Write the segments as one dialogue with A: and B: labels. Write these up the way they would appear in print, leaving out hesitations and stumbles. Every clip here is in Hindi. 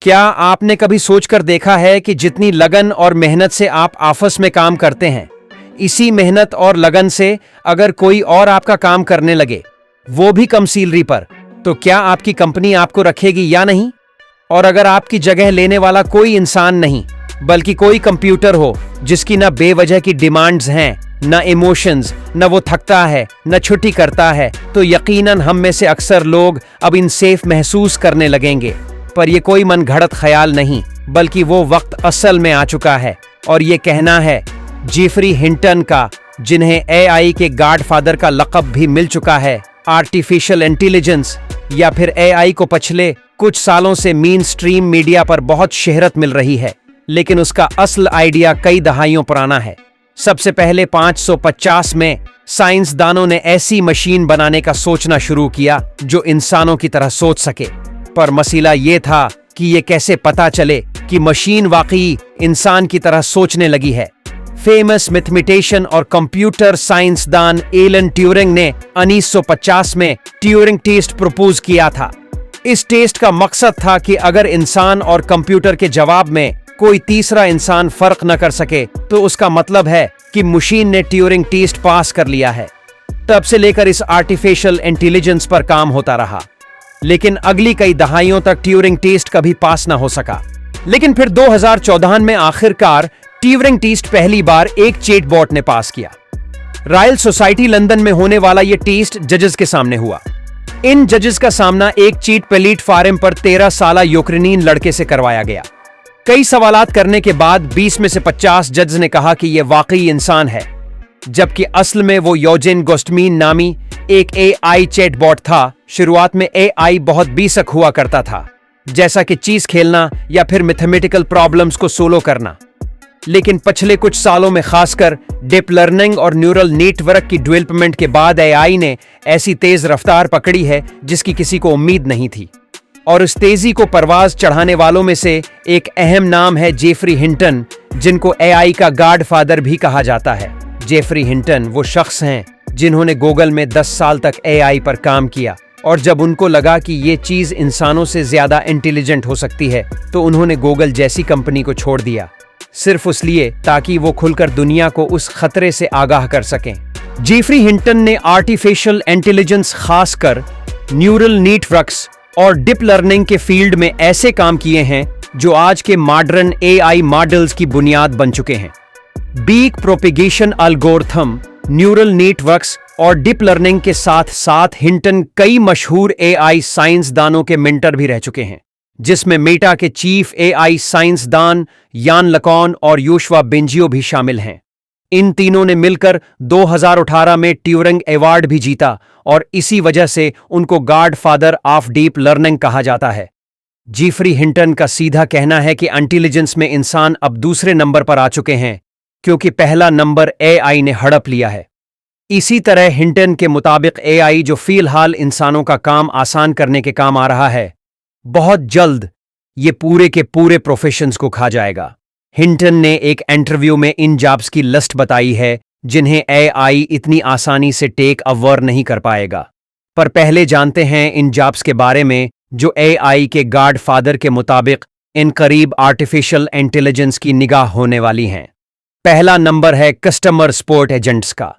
A: क्या आपने कभी सोचकर देखा है कि जितनी लगन और मेहनत से आप आपस में काम करते हैं, इसी मेहनत और लगन से अगर कोई और आपका काम करने लगे, वो भी कम सैलरी पर, तो क्या आपकी कंपनी आपको रखेगी या नहीं? और अगर आपकी जगह लेने वाला कोई इंसान नहीं बल्कि कोई कंप्यूटर हो जिसकी ना बेवजह की डिमांड्स हैं, ना इमोशंस, ना वो थकता है, ना छुट्टी करता है, तो यकीनन हम में से अक्सर लोग अब इनसेफ महसूस करने लगेंगे। पर ये कोई मन घड़त ख्याल नहीं, बल्कि वो वक्त असल में आ चुका है। और ये कहना है जेफरी हिंटन का, जिन्हें एआई के गॉडफादर का लक़ब भी मिल चुका है। आर्टिफिशियल इंटेलिजेंस या फिर एआई को पिछले कुछ सालों से मेन स्ट्रीम मीडिया पर बहुत शोहरत मिल रही है, लेकिन उसका असल आइडिया कई दहाइयों पुराना है। सबसे पहले 550 में साइंसदानों ने ऐसी मशीन बनाने का सोचना शुरू किया जो इंसानों की तरह सोच सके। पर मसला ये था कि ये कैसे पता चले कि मशीन वाकई इंसान की तरह सोचने लगी है। फेमस मैथमेटिशियन और कंप्यूटर साइंसदान एलन ट्यूरिंग ने 1950 में ट्यूरिंग टेस्ट प्रपोज किया था। इस टेस्ट का मकसद था कि अगर इंसान और कंप्यूटर के जवाब में कोई तीसरा इंसान फर्क न कर सके तो उसका मतलब है कि मशीन ने ट्यूरिंग टेस्ट पास कर लिया है। तब से लेकर इस आर्टिफिशियल इंटेलिजेंस पर काम होता रहा, लेकिन अगली कई दहाइयों तक ट्यूरिंग टेस्ट कभी पास न हो सका। लेकिन फिर 2014 में आखिरकार ट्यूरिंग टेस्ट पहली बार एक चैटबॉट ने पास किया। रॉयल सोसाइटी लंदन में होने वाला यह टेस्ट जजेस के सामने हुआ। इन जजेस का सामना एक चीट प्लेटफॉर्म पर 13 साला यूक्रेनियन लड़के से करवाया गया। कई सवालात करने के बाद 20 में से 50 जज ने कहा कि यह वाकई इंसान है, जबकि असल में वो योजेन गोस्टमीन नामी एक एआई चैटबॉट था। शुरुआत में एआई बहुत बेसिक हुआ करता था, जैसा कि चीज खेलना या फिर मैथमेटिकल प्रॉब्लम्स को सोलो करना। लेकिन पिछले कुछ सालों में खासकर डीप लर्निंग और न्यूरल नेटवर्क की डेवलपमेंट के बाद एआई ने ऐसी तेज रफ्तार पकड़ी है जिसकी किसी को उम्मीद नहीं थी। और उस तेजी को परवाज चढ़ाने वालों में से एक अहम नाम है जेफरी हिंटन, जिनको एआई का गॉडफादर भी कहा जाता है। जेफरी हिंटन वो शख्स हैं जिन्होंने गूगल में 10 साल तक एआई पर काम किया, और जब उनको लगा कि ये चीज इंसानों से ज्यादा इंटेलिजेंट हो सकती है तो उन्होंने गूगल जैसी कंपनी को छोड़ दिया, सिर्फ इसलिए ताकि वो खुलकर दुनिया को उस खतरे से आगाह कर सकें। जेफरी हिंटन ने आर्टिफिशियल इंटेलिजेंस, खासकर न्यूरल नेटवर्क्स और डीप लर्निंग के फील्ड में ऐसे काम किए हैं जो आज के मॉडर्न एआई मॉडल्स की बुनियाद बन चुके हैं। Back propagation algorithm, neural networks और डीप लर्निंग के साथ साथ हिंटन कई मशहूर एआई साइंसदानों के मेंटर भी रह चुके हैं, जिसमें मेटा के चीफ एआई साइंसदान यान लकॉन और योशुआ बेंजियो भी शामिल हैं। इन तीनों ने मिलकर 2018 में ट्यूरिंग अवार्ड भी जीता, और इसी वजह से उनको गॉडफादर ऑफ डीप लर्निंग कहा जाता है। जेफरी हिंटन का सीधा कहना है कि इंटेलिजेंस में इंसान अब दूसरे नंबर पर आ चुके हैं, क्योंकि पहला नंबर एआई ने हड़प लिया है। इसी तरह हिंटन के मुताबिक एआई, जो फिलहाल इंसानों का काम आसान करने के काम आ रहा है, बहुत जल्द ये पूरे के पूरे प्रोफेशंस को खा जाएगा। हिंटन ने एक इंटरव्यू में इन जॉब्स की लिस्ट बताई है जिन्हें एआई इतनी आसानी से टेक ओवर नहीं कर पाएगा। पर पहले जानते हैं इन जॉब्स के बारे में जो एआई के गॉडफादर के मुताबिक इन करीब आर्टिफिशियल इंटेलिजेंस की निगाह होने वाली हैं। पहला नंबर है कस्टमर सपोर्ट एजेंट्स का।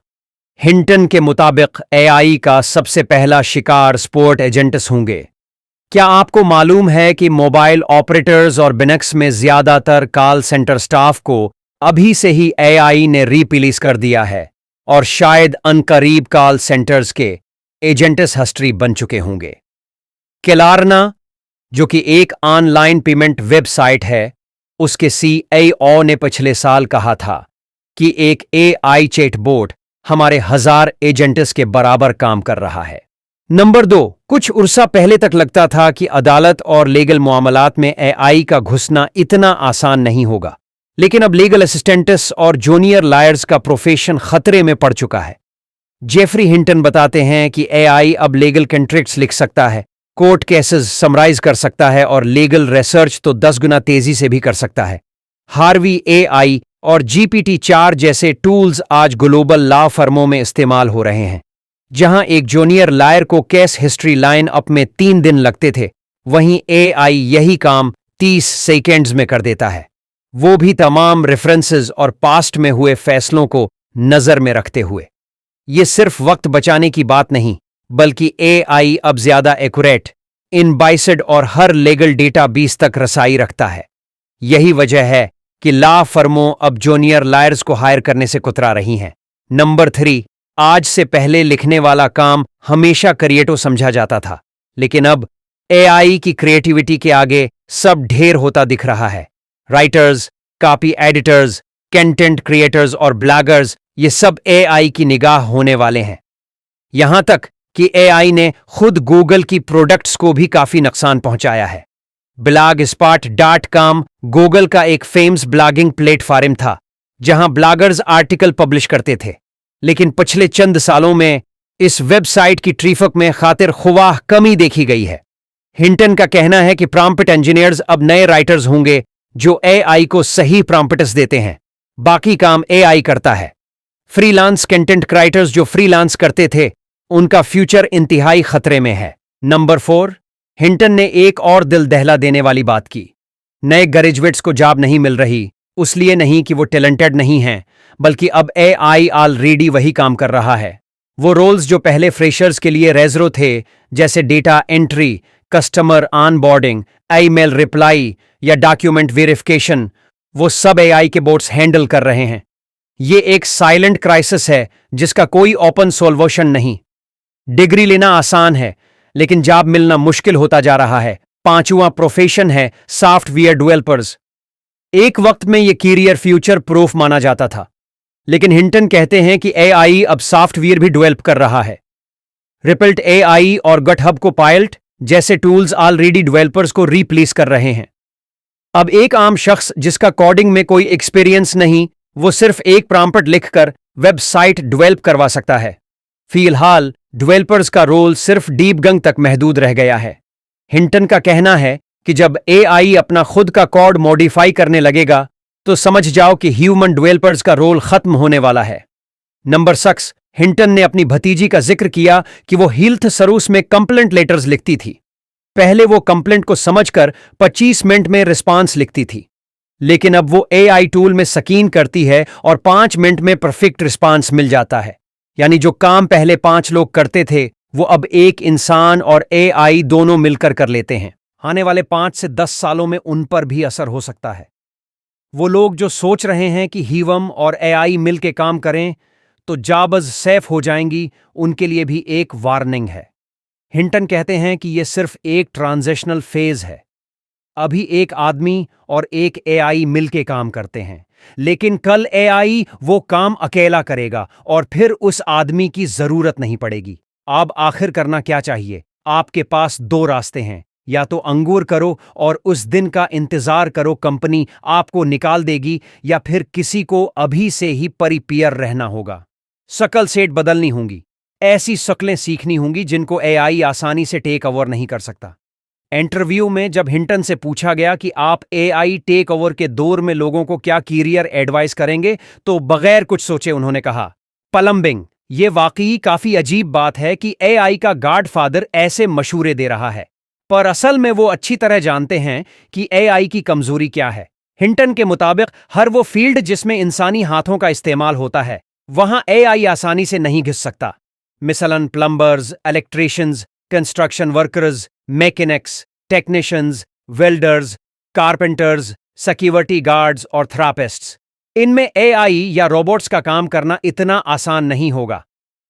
A: हिंटन के मुताबिक एआई का सबसे पहला शिकार सपोर्ट एजेंट्स होंगे। क्या आपको मालूम है कि मोबाइल ऑपरेटर्स और बिनेक्स में ज्यादातर कॉल सेंटर स्टाफ को अभी से ही एआई ने रिप्लेस कर दिया है, और शायद अनकरीब कॉल सेंटर्स के एजेंट्स हिस्ट्री बन चुके होंगे। क्लारना, जो कि एक ऑनलाइन पेमेंट वेबसाइट है, उसके सीईओ ने पिछले साल कहा था कि एक एआई चैटबॉट हमारे 1000 एजेंट्स के बराबर काम कर रहा है। नंबर 2, कुछ उर्सा पहले तक लगता था कि अदालत और लीगल मामलात में एआई का घुसना इतना आसान नहीं होगा, लेकिन अब लीगल असिस्टेंट्स और जूनियर लॉयर्स का प्रोफेशन खतरे में पड़ चुका है। जेफरी हिंटन बताते हैं कि एआई अब लीगल कॉन्ट्रैक्ट्स लिख सकता है, कोर्ट केसेस समराइज कर सकता है, और लीगल रिसर्च तो 10 गुना तेजी से भी कर सकता है। हार्वी एआई और GPT-4 जैसे टूल्स आज ग्लोबल लॉ फर्मों में इस्तेमाल हो रहे हैं। जहां एक जूनियर लॉयर को केस हिस्ट्री लाइन अप में 3 दिन लगते थे, वहीं एआई यही काम 30 सेकेंड्स में कर देता है, वो भी तमाम रेफरेंसेस और पास्ट में हुए फैसलों को नजर में रखते हुए। ये सिर्फ वक्त बचाने की बात नहीं, बल्कि एआई अब ज्यादा एक्यूरेट, इनबाइसेड और हर लीगल डेटाबेस तक रसाई रखता है। यही वजह है कि ला फर्मों अब जूनियर लायर्स को हायर करने से कुतरा रही हैं। नंबर 3, आज से पहले लिखने वाला काम हमेशा क्रिएटिव समझा जाता था, लेकिन अब एआई की क्रिएटिविटी के आगे सब ढेर होता दिख रहा है। Writers, copy editors, content creators और ब्लॉगर्स, ये सब एआई की निगाह होने वाले हैं। यहां तक कि एआई ने खुद गूगल की प्रोडक्ट्स को भी काफी नुकसान पहुंचाया है। blogspot.com गूगल का एक फेमस ब्लॉगिंग प्लेटफॉर्म था, जहां ब्लॉगर्स आर्टिकल पब्लिश करते थे, लेकिन पिछले चंद सालों में इस वेबसाइट की ट्रैफिक में खातिर ख्वाह कमी देखी गई है। हिंटन का कहना है कि प्रॉम्प्ट इंजीनियर्स अब नए राइटर्स होंगे जो एआई को सही प्रॉम्प्ट्स देते हैं, बाकी काम एआई करता है। फ्रीलांस कंटेंट क्रिएटर्स जो फ्रीलांस करते थे, उनका फ्यूचर इंतहाई खतरे में है। नंबर 4, हिंटन ने एक और दिल दहला देने वाली बात की। नए ग्रेजुएट्स को जॉब नहीं मिल रही, उसलिए नहीं कि वो टैलेंटेड नहीं हैं, बल्कि अब एआई ऑलरेडी वही काम कर रहा है। वो रोल्स जो पहले फ्रेशर्स के लिए रेजरो थे, जैसे data entry, customer onboarding, email reply या डॉक्यूमेंट वेरिफिकेशन, वो सब एआई के बोट्स हैंडल कर रहे हैं। ये एक साइलेंट क्राइसिस है जिसका कोई ओपन सॉल्यूशन नहीं। डिग्री लेना आसान है, लेकिन जॉब मिलना मुश्किल होता जा रहा है। 5वां प्रोफेशन है सॉफ्टवेयर डेवलपर्स। एक वक्त में ये कैरियर फ्यूचर प्रूफ माना जाता था, लेकिन हिंटन कहते हैं कि एआई अब सॉफ्टवेयर भी डेवलप कर रहा है। रिपल्ट एआई और गटहब को पायलट जैसे टूल्स ऑलरेडी डेवलपर्स को रिप्लेस कर रहे हैं। अब एक आम शख्स जिसका कोडिंग में कोई एक्सपीरियंस नहीं, वो सिर्फ एक प्रॉम्प्ट लिखकर वेबसाइट डेवलप करवा सकता है। फिलहाल डेवलपर्स का रोल सिर्फ डीबगंग तक महदूद रह गया है। हिंटन का कहना है कि जब एआई अपना खुद का कोड मॉडिफाई करने लगेगा, तो समझ जाओ कि ह्यूमन डेवलपर्स का रोल खत्म होने वाला है। नंबर 6, हिंटन ने अपनी भतीजी का जिक्र किया कि वो हेल्थ सर्विस में कंप्लेंट लेटर्स लिखती थी। पहले वो कंप्लेंट को समझकर 25 मिनट में रिस्पांस लिखती थी, लेकिन अब वो एआई टूल में स्कैन करती है और 5 मिनट में परफेक्ट रिस्पांस मिल जाता है। यानी जो काम पहले 5 लोग करते थे, वो अब एक इंसान और एआई दोनों मिलकर कर लेते हैं। आने वाले 5 से 10 सालों में उन पर भी असर हो सकता है। वो लोग जो सोच रहे हैं कि ह्यूमन और एआई मिल के काम करें तो जॉब्स सेफ हो जाएंगी, उनके लिए भी एक वार्निंग है। हिंटन कहते हैं कि यह सिर्फ एक ट्रांजिशनल फेज है। अभी एक आदमी और एक एआई मिलके काम करते हैं, लेकिन कल एआई वो काम अकेला करेगा और फिर उस आदमी की जरूरत नहीं पड़ेगी। अब आखिर करना क्या चाहिए? आपके पास 2 रास्ते हैं, या तो अंगूर करो और उस दिन का इंतजार करो कंपनी आपको निकाल देगी, या फिर किसी को अभी से ही प्रिपेयर रहना होगा। शकल सेट बदलनी होंगी, ऐसी शक्लें सीखनी होंगी जिनको एआई आसानी से टेक ओवर नहीं कर सकता। इंटरव्यू में जब हिंटन से पूछा गया कि आप एआई टेक ओवर के दौर में लोगों को क्या कैरियर एडवाइस करेंगे, तो बगैर कुछ सोचे उन्होंने कहा, प्लम्बिंग। ये वाकई काफी अजीब बात है कि एआई का गॉडफादर ऐसे मशूरे दे रहा है, पर असल में वो अच्छी तरह जानते हैं कि एआई की कमजोरी क्या है। हिंटन के मुताबिक हर वो फील्ड जिसमें इंसानी हाथों का इस्तेमाल होता है, वहां एआई आसानी से नहीं घुस सकता। मिसलन plumbers, electricians, construction workers, mechanics, technicians, welders, carpenters, security guards और थेरापिस्ट्स। इनमें एआई या रोबोट्स का काम करना इतना आसान नहीं होगा।